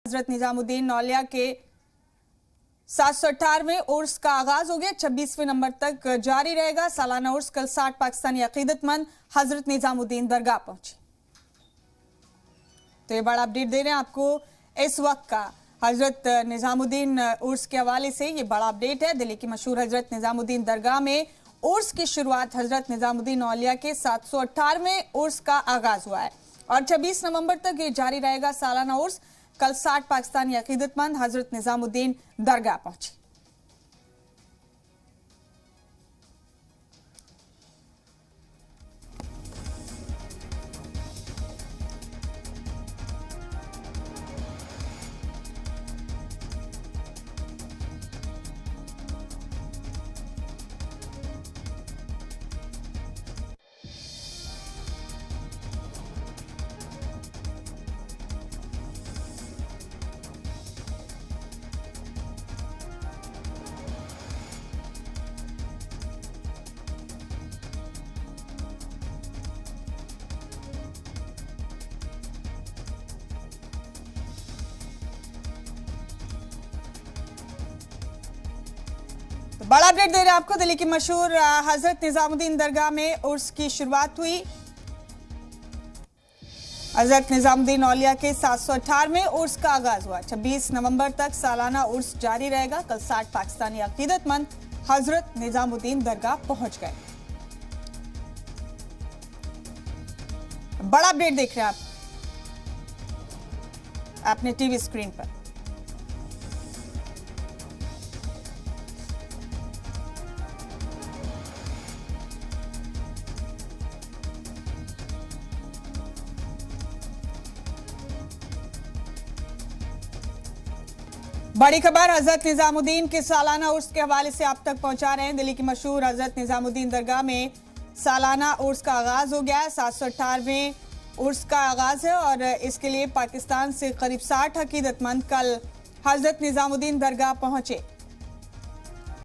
हजरत निजामुद्दीन औलिया के 718वें उर्स का आगाज हो गया। 26वें नंबर तक जारी रहेगा। सालाना उर्स कल 60 पाकिस्तानी अकीदतमंद हजरत निजामुद्दीन दरगाह पहुंचे। तो ये बड़ा अपडेट दे रहे हैं आपको इस वक्त का हजरत निजामुद्दीन उर्स के हवाले से। ये बड़ा अपडेट है। दिल्ली की मशहूर हजरत निजामुद्दीन दरगाह में उर्स की शुरुआत हजरत निजामुद्दीन औलिया के 718वें उर्स का आगाज हुआ है और 26 नवंबर तक ये जारी रहेगा। सालाना उर्स कल 60 पाकिस्तानी अकीदतमंद हजरत निजामुद्दीन दरगाह पहुंचे। बड़ा अपडेट दे रहे हैं आपको। दिल्ली की मशहूर हजरत निजामुद्दीन दरगाह में उर्स की शुरुआत हुई। हजरत निजामुद्दीन औलिया के 718वें उर्स का आगाज हुआ। 26 नवंबर तक सालाना उर्स जारी रहेगा। कल 60 पाकिस्तानी अकीदतमंद हजरत निजामुद्दीन दरगाह पहुंच गए। बड़ा अपडेट देख रहे हैं आप अपने टीवी स्क्रीन पर। बड़ी खबर हजरत निजामुद्दीन के सालाना उर्स के हवाले से आप तक पहुंचा रहे हैं। दिल्ली की मशहूर हजरत निजामुद्दीन दरगाह में सालाना उर्स का आगाज हो गया है। 718वें उर्स का आगाज है और इसके लिए पाकिस्तान से करीब 60 अकीदतमंद कल हजरत निजामुद्दीन दरगाह पहुंचे।